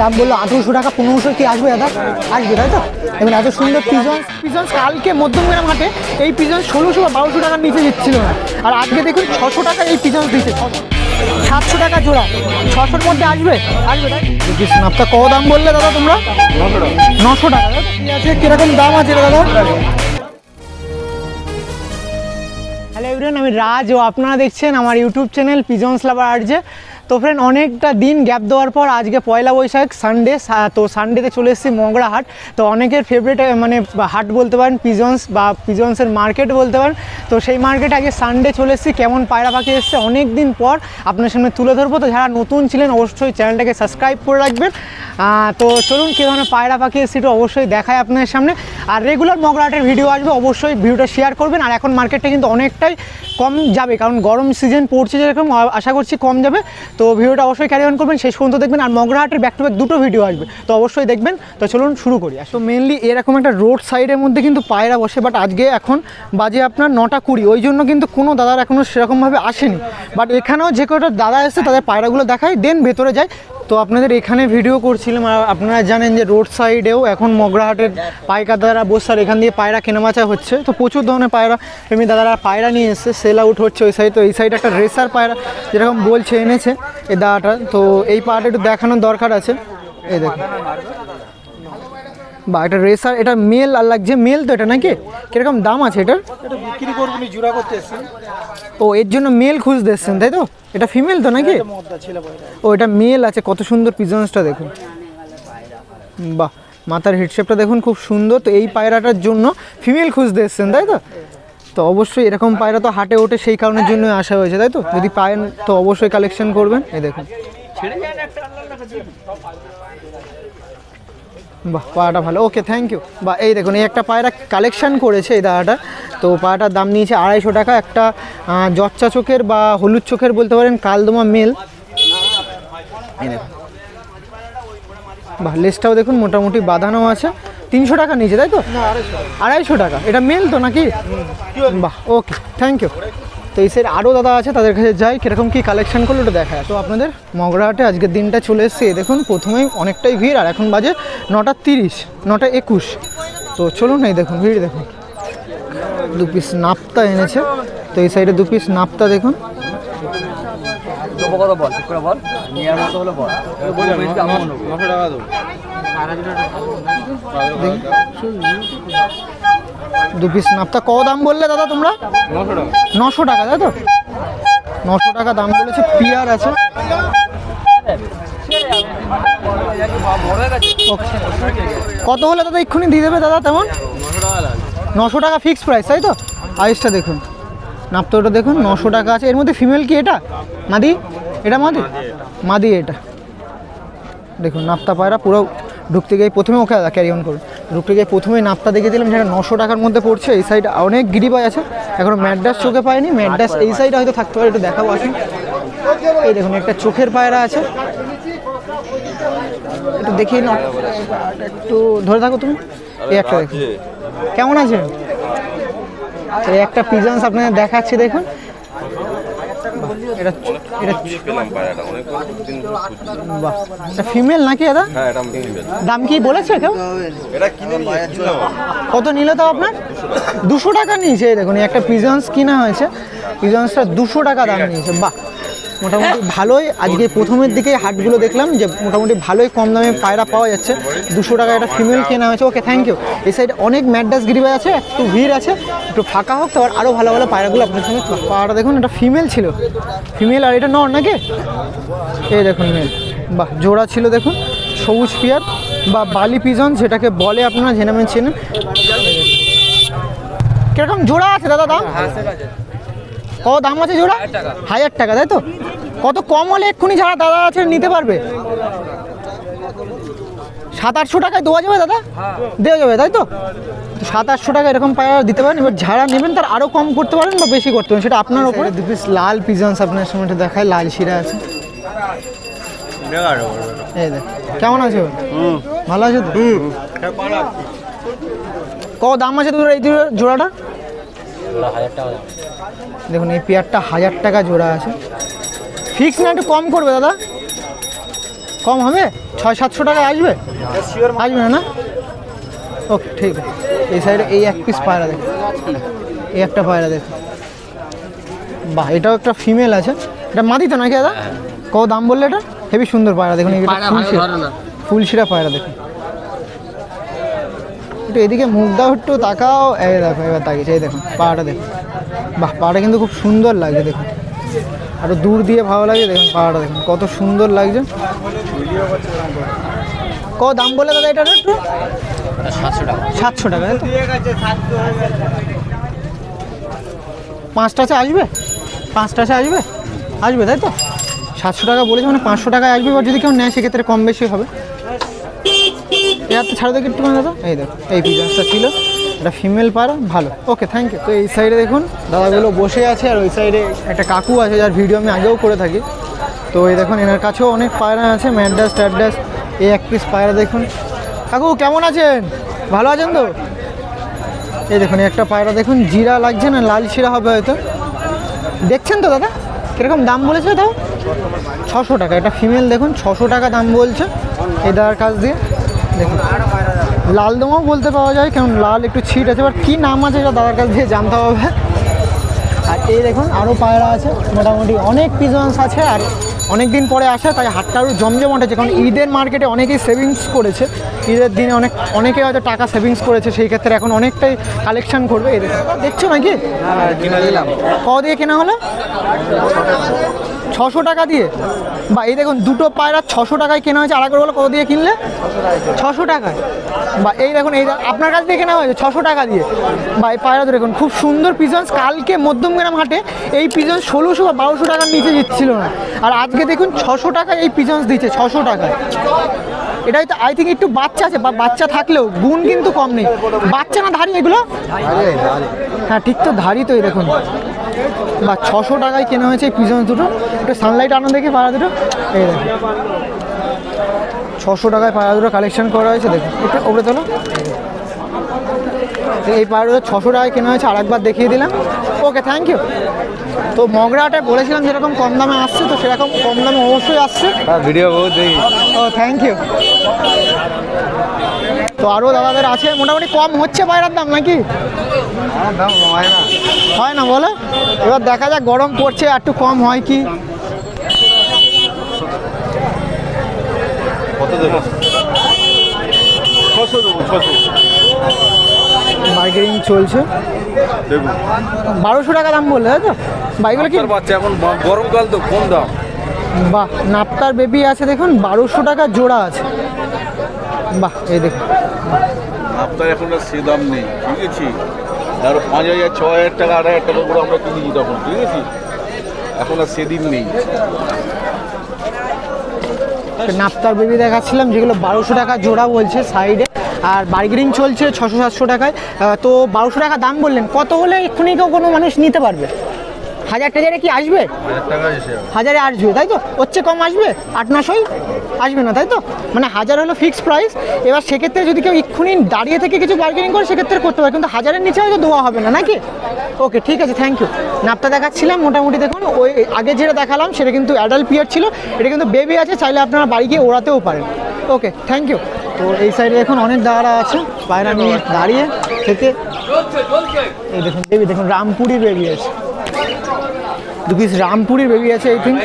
দাম বললো 1800 টাকা, 1500 কি আসবে দাদা? আসবে তাই তো? এবং এত সুন্দর পিজন্স কালকে মধ্যমগ্রাম হাটে এই পিজন্স 1600 বা 1200 টাকার নিচে দিচ্ছিল না, আর আজকে দেখুন 600 টাকা এই পিজন্স দিচ্ছে। 700 টাকা জোড়া, 600-র মধ্যে আসবে আসবে তাই? আপনার কত দাম বললে দাদা তোমরা? 900 টাকা। ঠিক আছে, কিরকম দাম আছে দাদা? হ্যালো এভরিওয়ান, আমি রাজ ও আপনারা দেখছেন আমার ইউটিউব চ্যানেল পিজন্স লাভার আর্জে। তো ফ্রেন্ড, অনেকটা দিন গ্যাপ দেওয়ার পর আজকে পয়লা বৈশাখ সানডে, তো সানডেতে চলে এসেছি মগরা হাট। তো অনেকের ফেভারিট মানে হাট বলতে পারেন পিজন্স, বা পিজন্সের মার্কেট বলতে পারেন। তো সেই মার্কেটে আগে সানডে চলে এসেছি, কেমন পায়রা পাখি এসছে অনেক দিন পর আপনার সামনে তুলে ধরবো। তো যারা নতুন ছিলেন অবশ্যই চ্যানেলটাকে সাবস্ক্রাইব করে রাখবেন। তো চলুন কী ধরনের পায়রা পাখি এসছে একটু অবশ্যই দেখায় আপনাদের সামনে। আর রেগুলার মগরা হাটের ভিডিও আসবে, অবশ্যই ভিডিওটা শেয়ার করবেন। আর এখন মার্কেটটা কিন্তু অনেকটাই কম যাবে, কারণ গরম সিজন পড়ছে যেরকম, আশা করছি কম যাবে। তো ভিডিওটা অবশ্যই ক্যারি অন করবেন, শেষ পর্যন্ত দেখবেন। আর মগরা হাটের ব্যাক টু ব্যাক দুটো ভিডিও আসবে, তো অবশ্যই দেখবেন। তো চলুন শুরু করি। তো মেনলি এরকম একটা রোড সাইডের মধ্যে কিন্তু পায়রা বসে, বাট আজকে এখন বাজে আপনার 9:20, ওই জন্য কিন্তু কোনো দাদার এখনও সেরকমভাবে আসেনি। বাট এখানেও যে কটা দাদা এসছে তাদের পায়রাগুলো দেখায়, দেন ভেতরে যায়। তো আপনাদের এখানে ভিডিও করছিলাম। আর আপনারা জানেন যে রোড সাইডেও এখন মগরা হাটের পাইকার দাদারা বসে, আর এখান দিয়ে পায়রা কেনাবেচা হচ্ছে। তো প্রচুর ধরনের পায়রা প্রেমী দাদারা পায়রা নিয়ে এসছে, সেল আউট হচ্ছে ওই সাইড। তো এই সাইডে একটা রেসার পায়রা যেরকম বলছে এনেছে এই দাদাটা। তো এই পায়রাটা একটু দেখানোর দরকার আছে। এই দেখুন, বা এটা রেসার, এটা মেল আর লাগছে মেল। তো এটা নাকি কিরকম দাম আছে এটার? এটা বিক্রি করবো নি, জোড়া করতে এসেছি। ও, এর জন্য মেল খুঁজতে এসছেন তাই তো? এটা ফিমেল তো নাকি? ও, এটা মেল আছে। কত সুন্দর পিজন্সটা দেখুন, বাহ, মাথার হিটশেপটা দেখুন খুব সুন্দর। তো এই পায়রাটার জন্য ফিমেল খুঁজতে এসছেন তাই তো? তো অবশ্যই এরকম পায়রা তো হাটে ওঠে, সেই কারণের জন্যই আসা হয়েছে তাই তো? যদি পায়েন তো অবশ্যই কালেকশন করবেন। এই দেখুন, বাহ, পায়রাটা ভালো। Okay, thank you. বা এই দেখুন, এই একটা পায়রা কালেকশন করেছে এই দাদাটা। তো পায়রাটার দাম নিয়েছে 250 টাকা। একটা জচ্চা চোখের বা হলুদ চোখের বলতে পারেন, কালদমা মেল। এই দেখুন, বাহ, লেজটাও দেখুন মোটামুটি বাঁধানো আছে। 300 টাকা নিয়েছে তাই তো? 250 টাকা। এটা মেল তো নাকি? বাহ, ওকে, থ্যাংক ইউ। তো এই সাইড আরও দাদা আছে, তাদের কাছে যাই কীরকম কী কালেকশন করলো ওটা দেখায়। তো আপনাদের মগরা হাটে আজকের দিনটা চলে এসছে। দেখুন প্রথমেই অনেকটাই ভিড়, আর এখন বাজে 9:30, 9:21। তো চলুন, এই দেখুন ভিড় দেখুন। 2 পিস নাপ্তা এনেছে। তো এই সাইডে 2 পিস নাপ্তা দেখুন। দু পিস নাপ্তা। কত দাম বললে দাদা তোমরা? 900 টাকা তাই তো? 900 টাকা দাম বলেছে। পিয়ার আছে। কত হলে দাদা এক্ষুনি দিয়ে দেবে দাদা? তেমন 900 টাকা ফিক্সড প্রাইস তাই তো? আইসটা দেখুন, নাপ্তা ওটা দেখুন 900 টাকা আছে। এর মধ্যে ফিমেল কি এটা? মাদি? এটা মাদি? মাদি এটা দেখুন। নাপ্তা পায়রা পুরো ঢুকতে গিয়ে প্রথমে ওকে ক্যারি অন করুন। ঢুকতে গিয়ে প্রথমেই নাপ্তা দেখে দিলাম, যেটা 900 টাকার মধ্যে পড়ছে। এই সাইডে অনেক গিরিবাই আছে, এখনও ম্যাডাস চোখে পায়নি। ম্যাডাস এই সাইডে হয়তো থাকতে পারে, একটু দেখাবো আসুন। এই দেখুন, একটা চোখের পায়রা আছে, একটু দেখিয়ে নাও, একটু ধরে থাকো তুমি। এই একটা দেখুন, কেমন আছে? এই একটা পিজন্স আপনাদের দেখাচ্ছি দেখুন। এটা ফিমেল নাকি দাদা? দাম কি বলেছে কেউ? কত নিল তাও আপনার? 200 টাকা নিয়েছে। দেখুন, একটা পিজন্স কিনা হয়েছে, পিজন্সটা 200 টাকা দাম নিয়েছে। বাহ, মোটামুটি ভালোই। আজকে প্রথমের দিকে হাটগুলো দেখলাম যে মোটামুটি ভালোই কম দামে পায়রা পাওয়া যাচ্ছে। 200 টাকা একটা ফিমেল কেনা হয়েছে। ওকে, থ্যাংক ইউ। এই সাইডে অনেক ম্যাডাস গিরিবাই আছে, একটু ভিড় আছে, একটু ফাঁকা হোক তো আরও ভালো ভালো পায়রাগুলো আপনার সঙ্গে। পায়রাটা দেখুন, এটা ফিমেল ছিল, ফিমেল। আর এটা নর নাকি? এই দেখুন মেল। বাহ, জোড়া ছিল দেখুন, সবুজ পিয়ার বা বালি পিজন যেটাকে বলে, আপনারা জেনে চেনেন। কিরকম জোড়া আছে দাদা দাম? কত দাম আছে জোড়া? 1000 টাকা তাই তো? কত কম হলে এক্ষুনি যারা দাদা আছে নিতে পারবে? 700-800 টাকায় দেওয়া যাবে দাদা? দেওয়া যাবে তাই তো? 700-800 টাকা এরকম পায়রা দিতে পারেন। এবার যারা নেবেন তার আরও কম করতে পারেন বা বেশি করতে পারেন, সেটা আপনার ওপরে। 2 পিস লাল পিজন্স আপনার সামনে দেখায়, লাল শিরা আছে। এই দেখ, কেমন আছে? ভালো আছে তো? কত দাম আছে তোর এই জোড়াটা? দেখুন, এই পেয়ারটা 1000 টাকা জোড়া আছে। ফিক্স না একটু কম করবে দাদা? কম হবে 600-700 টাকা আসবে? আসবে না? ওকে ঠিক আছে। এই সাইডে এই এক পিস পায়রা দেখুন, এই একটা পায়রা দেখুন, বাহ এটাও একটা ফিমেল আছে। এটা মাদি তো নাকি দাদা? কত দাম বললে এটা? হেবি সুন্দর পায়রা দেখুন, ফুলশিরা পায়রা দেখুন। একটু এদিকে মুখ দাও, একটু তাকাও, এই দেখো এবার তাকিয়েছে, এই দেখুন পায়রাটা দেখুন, বাহ পায়রাটা কিন্তু খুব সুন্দর লাগছে দেখুন, আরও দূর দিয়ে ভালো লাগে দেখুন পায়রাটা দেখুন কত সুন্দর লাগছে। কত দাম বলে দাদা এটার? একটু 700 টাকা। তাই তো? 5টা আসবে? 5টা আসবে? আসবে তাই তো? 700 টাকা বলেছে মানে 500 টাকায় আসবে। এবার যদি কেউ নেয় সেক্ষেত্রে কম বেশি হবে। এর তো ছাড়ো দেখি একটু দাদা। এই দেখো এই পিজনসটা ছিল, এটা ফিমেল পায়রা, ভালো। Okay thank you. তো এই সাইডে দেখুন দাদাগুলো বসে আছে, আর ওই সাইডে একটা কাকু আছে যার ভিডিও আমি আগেও করে থাকি। তো এই দেখুন এনার কাছেও অনেক পায়রা আছে, ম্যাডাস ট্যাডাস। এই এক পিস পায়রা দেখুন। কাকু কেমন আছেন? ভালো আছেন তো? এই দেখুন একটা পায়রা দেখুন, জিরা লাগছে না, লাল শিরা হবে হয়তো। দেখছেন তো দাদা কীরকম দাম বলেছে? তাও 600 টাকা। এটা ফিমেল দেখুন, 600 টাকা দাম বলছে এই দাদার কাছ দিয়ে। দেখুন লাল দমও বলতে পাওয়া যায়, কারণ লাল একটু ছিট আছে, এবার কী নাম আছে এটা দাদার কাছ দিয়ে জানতে হবে। আর এই দেখুন আরও পায়রা আছে, মোটামুটি অনেক পিজনস আছে, আর অনেক দিন পরে আসে তাই হাটটা আরও জমজমাট আছে, কারণ ঈদের মার্কেটে অনেকেই সেভিংস করেছে, ঈদের দিনে অনেকে হয়তো টাকা সেভিংস করেছে, সেই ক্ষেত্রে এখন অনেকটাই কালেকশন করবে। এই দেখছো নাকি? কত দিয়ে কেনা হলো? 600 টাকা দিয়ে। বা এই দেখুন দুটো পায়রা 600 টাকায় কেনা হয়েছে। আর একবার বলো কত দিয়ে কিনলে? 600 টাকায়। বা এই দেখুন এই আপনার কাছ দিয়ে কেনা হয়েছে 600 টাকা দিয়ে। বা এই পায়রা দেখুন খুব সুন্দর পিজনস। কালকে মধ্যমগ্রাম হাটে এই পিজন্স 1600 বা 1200 টাকার নিচে দিচ্ছিল না, আর আজকে দেখুন 600 টাকায় এই পিজন্স দিচ্ছে, 600 টাকায়। এটাই তো আই থিঙ্ক একটু বাচ্চা আছে, বা বাচ্চা থাকলেও গুণ কিন্তু কম নেই। বাচ্চা না ধারি এগুলো? হ্যাঁ ঠিক তো, ধারি তো। এই দেখুন বা 600 টাকায় কেনা হয়েছে এই পিজন্স দুটো। একটু সানলাইট আনো দেখে পায়রা দুটো। এই দেখুন 600 টাকায় পায়রা দুটো কালেকশন করা হয়েছে। দেখুন একটু ওপরে তোলো। এই পায়রা 600 টাকায় কেনা হয়েছে, আর একবার দেখিয়ে দিলাম। Okay thank you. তো মগরাটায় বলেছিলাম যেরকম কম দামে আসছে, তো সেরকম কম দামে অবশ্যই আসছে। ভিডিও বহুত দেখি। ও থ্যাংক ইউ। তো আরও দাদাদের আছে, মোটামুটি কম হচ্ছে পায়রার দাম নাকি? দাম হয় না, হয় না বলো? এবার দেখা যাক, গরম পড়ছে একটু কম হয় কি। কত দেবো? 600 দেবো, 600। বার্গেনিং চলছে। দেখুন 1200 টাকা দাম বললে তাই তো? বাইকগুলো কি? বাচ্চা এখন গরমকাল তো কম দাম। বাহ নাপ্তার বেবি আছে দেখুন, 1200 টাকা জোড়া আছে। বাহ এই দেখুন আপনার এখন আর সে দাম নেই, ঠিক আছে? আর 5000, 6000 টাকা, 8000 টাকা করে আমরা কিনেছি তখন, ঠিক আছে? এখন আর সেদিন নেই। নাপ্তার বেবি দেখাচ্ছিলাম, যেগুলো 1200 টাকা জোড়া বলছে সাইডে, আর বার্গেনিং চলছে 600-700 টাকায়। তো 1200 টাকা দাম বললেন, কত হলে এক্ষুনি কেউ কোনো মানুষ নিতে পারবে? 1000 টাকায় কি আসবে? 1000 টাকা এসে 1000-এ আসবে তাই তো? হচ্ছে কম আসবে? 8-900 আসবে না তাই তো? মানে 1000 হলো ফিক্সড প্রাইস। এবার সেক্ষেত্রে যদি কেউ এক্ষুনি দাঁড়িয়ে থেকে কিছু বার্গেনিং করে সেক্ষেত্রে করতে পারে, কিন্তু 1000-এর নিচে হয়তো দেওয়া হবে না নাকি? ওকে ঠিক আছে থ্যাংক ইউ। নাপটা দেখাচ্ছিলাম, মোটামুটি দেখুন ওই আগে যেটা দেখালাম সেটা কিন্তু অ্যাডাল্ট পিয়ার ছিল, এটা কিন্তু বেবি আছে, চাইলে আপনারা বাড়ি গিয়ে ওড়াতেও পারেন। Okay thank you. তো এই সাইডে দেখুন অনেক দাঁড়া আছে পায়রা নিয়ে দাঁড়িয়ে থেকে। এই দেখুন বেবি, দেখুন রামপুরির বেবি আছে, 2 পিস রামপুরির বেবি আছে। এই থিঙ্ক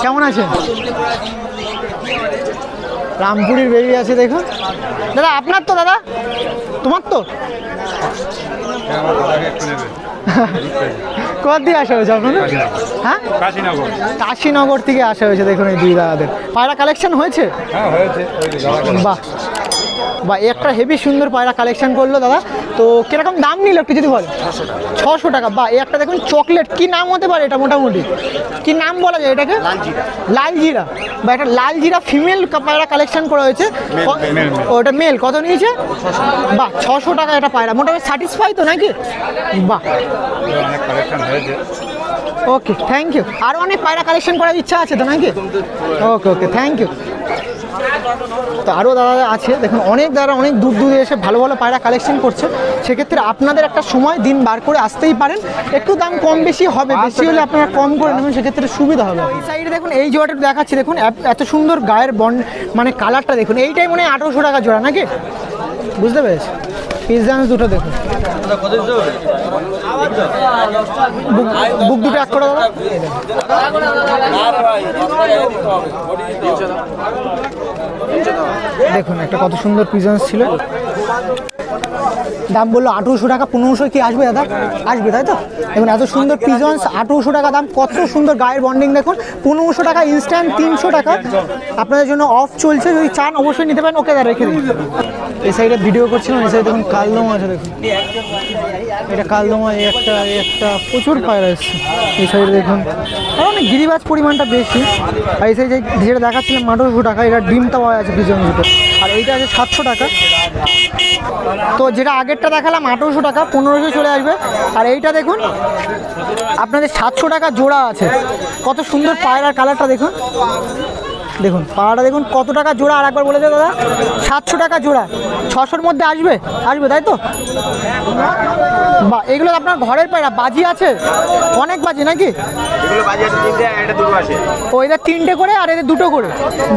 কেমন আছেন? রামপুরির বেবি আছে দেখুন। দাদা আপনার তো? দাদা তোমার তো? কোথা দিয়ে আসা হয়েছে আপনাদের? হ্যাঁ কাশীনগর থেকে আসা হয়েছে। দেখুন এই দুই দাদাদের পায়রা কালেকশন হয়েছে। বাহ বাহ, একটা হেভি সুন্দর পায়রা কালেকশন করলো দাদা। তো কিরকম দাম নিল একটু যদি বলেন? 600 টাকা। বা এই একটা দেখুন চকলেট, কি নাম হতে পারে এটা? মোটামুটি কি নাম বলা যায় এটাকে? লাল জিরা। বা একটা লাল জিরা ফিমেল পায়রা কালেকশন করা হয়েছে। ওটা মেল। কত নিয়েছে? বাহ 600 টাকা এটা পায়রা। মোটামুটি স্যাটিসফাই তো নাকি? বাহ ওকে থ্যাংক ইউ। আরও অনেক পায়রা কালেকশন করার ইচ্ছা আছে তো নাকি? ওকে ওকে থ্যাংক ইউ। তো আরও দাদা আছে দেখুন, অনেক দাদা অনেক দূর দূরে এসে ভালো ভালো পায়রা কালেকশন করছে। সেক্ষেত্রে আপনাদের একটা সময় দিন বার করে আসতেই পারেন, একটু দাম কম বেশি হবে, বেশি হলে আপনারা কম করে নেবেন, সেক্ষেত্রে সুবিধা হবে। এই সাইডে দেখুন এই জোড়াটা দেখাচ্ছি, দেখুন এত সুন্দর গায়ের বন্ড মানে কালারটা দেখুন, এইটাই মনে হয় 1800 টাকা জোড়া নাকি, বুঝতে পেরেছি। পিস দুটো দেখুন, বুক দুটো এক করে দাদা। দেখুন একটা কত সুন্দর পিজন্স ছিল, দাম বললো 1800 টাকা। 1500 কি আসবে দাদা? আসবে, তাই তো? দেখুন এত সুন্দর পিজন্স, 1800 টাকা দাম, কত সুন্দর গায়ের বন্ডিং দেখুন। 1500 টাকা ইনস্ট্যান্ট, 300 টাকা আপনাদের জন্য অফ চলছে, যদি চান অবশ্যই নিতে পারেন। ওকে দাদা রেখে দিন। এই সাইডে ভিডিও করছিলাম, এই সাইডে দেখুন কালদম আছে, দেখুন এটা কালদম, একটা প্রচুর পায়রা এসছে। এই সাইডে দেখুন অনেক গিরিবাজ পরিমাণটা বেশি। আর এই সাইডে যেটা দেখাচ্ছিলাম 1800 টাকা, এটা ডিমটা পাওয়া আছে পিজন দুটো, আর এইটা আছে 700 টাকা। তো যেটা আগেরটা দেখালাম 1800 টাকা, 1500 চলে আসবে। আর এইটা দেখুন আপনাদের 700 টাকা জোড়া আছে। কত সুন্দর পায়রার কালারটা দেখুন, দেখুন পায়রাটা দেখুন কত টাকা জোড়া। আর একবার বলে দে দাদা, 700 টাকা জোড়া, 600-র মধ্যে আসবে, তাই তো? বা এগুলো আপনার ঘরের পায়রা, বাজি আছে অনেক, বাজি নাকি? ও এদের 3টে করে আর এদের 2টো করে,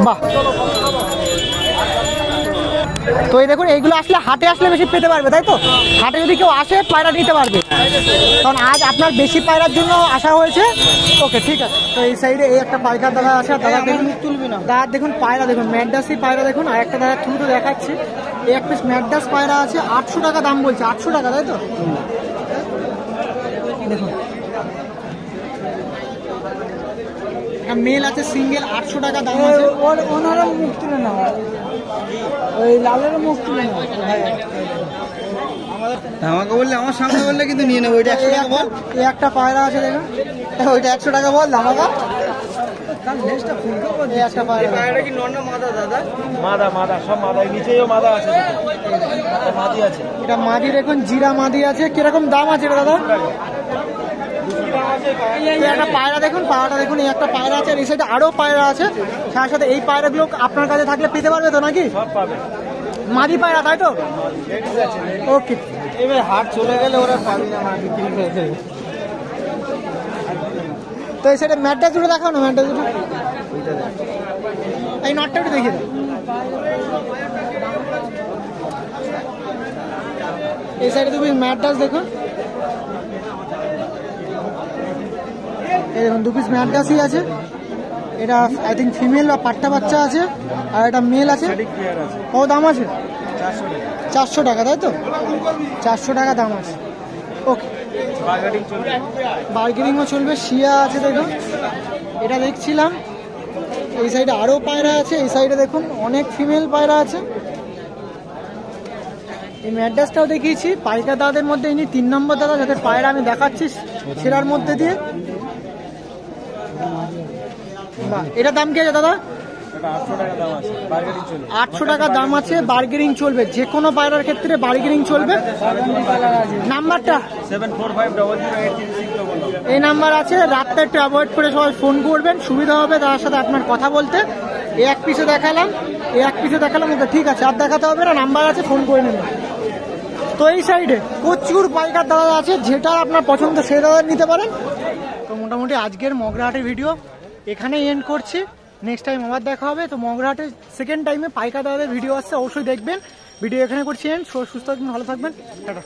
বাহ। তো এই দেখুন এইগুলো আসলে হাটে আসলে বেশি পেতে পারবে, তাই তো? হাটে যদি কেউ আসে পায়রা নিতে পারবে, কারণ আজ আপনার বেশি পায়রার জন্য আসা হয়েছে। ওকে ঠিক আছে। তো এই সাইডে এই একটা পাইকার দাদা আছে, দাদা দেখুন তুলবি না, দাদা দেখুন পায়রা দেখুন, ম্যাডাসি পায়রা দেখুন। আর একটা দাদা থ্রু তো দেখাচ্ছি, এই এক পিস ম্যাডাস পায়রা আছে, 800 টাকা দাম বলছে, 800 টাকা, তাই তো? দেখুন মেল আছে সিঙ্গেল, 800 টাকা দাম আছে। ওনারা মুখ তুলে না, ওই লালের মুখ তুলে না, আমাকে বললে, আমার সামনে বললে কিন্তু নিয়ে নেবো। ওইটা 100 টাকা বল। এই একটা পায়রা আছে দেখুন, ওইটা 100 টাকা বল আমাকে। একটা পায়রা কি নন্না মাদা দাদা? মাদা সব মাদা, নিচেও মাদা আছে, মাদি আছে। এটা মাদি দেখুন, জিরা মাদি আছে। কিরকম দাম আছে এটা দাদা? একটা পায়রা দেখুন, পায়রাটা দেখুন, এই একটা পায়রা আছে, এই সাইডে আরো পায়রা আছে। তার সাথে এই পায়রাগুলো আপনার কাছে থাকলে পেতে পারবে তো নাকি? সব পাবে, মাদি পায়রা, তাই তো? ওকে, এবার হাট চলে গেলে ওরা পাবি না, বিক্রি করে দেবে। তো এই সাইডে ম্যাডাস দুটো দেখাও না, ম্যাডাস দুটো, এই নটটা একটু দেখিয়ে দাও। এই সাইডে তুমি ম্যাডাস দেখুন, এই দেখুন 2 পিস ম্যাডাসই আছে। এটা আই থিঙ্ক ফিমেল বা পাট্টা বাচ্চা আছে, আর এটা মেল আছে। কত দাম আছে? 400 টাকা, তাই তো? 400 টাকা দাম আছে। ওকে, বার্গেনিংও চলবে। শিয়া আছে দেখুন, এটা দেখছিলাম। এই সাইডে আরও পায়রা আছে, এই সাইডে দেখুন অনেক ফিমেল পায়রা আছে। এই ম্যাডাসটাও দেখিয়েছি। পাইকার দাদাদের মধ্যে ইনি 3 নম্বর দাদা, যাদের পায়রা আমি দেখাচ্ছি সেরার মধ্যে দিয়ে। বাহ, এটার দাম কি আছে দাদা? 800 টাকা দাম আছে, বার্গেনিং চলবে। যে কোনো পায়রার ক্ষেত্রে বার্গেনিং চলবে। নাম্বারটা 74500836. এই নাম্বার আছে। রাতটা একটু অ্যাভয়েড করে সবাই ফোন করবেন, সুবিধা হবে তার সাথে আপনার কথা বলতে। এই এক পিসে দেখালাম, ওকে ঠিক আছে, আর দেখাতে হবে না, নাম্বার আছে, ফোন করে নেবেন। তো এই সাইডে প্রচুর পাইকার দাদা আছে, যেটা আপনার পছন্দ সেই দাদা নিতে পারেন। তো মোটামুটি আজকের মগরাহাটের ভিডিও এখানেই এন্ড করছি। নেক্সট টাইম আবার দেখা হবে। তো মগরাহাটের সেকেন্ড টাইমে পাইকার দাদাদের ভিডিও আসছে, অবশ্যই দেখবেন। ভিডিও এখানে করছি এন্ড। সুস্থ থাকবেন, ভালো থাকবেন, টাটা।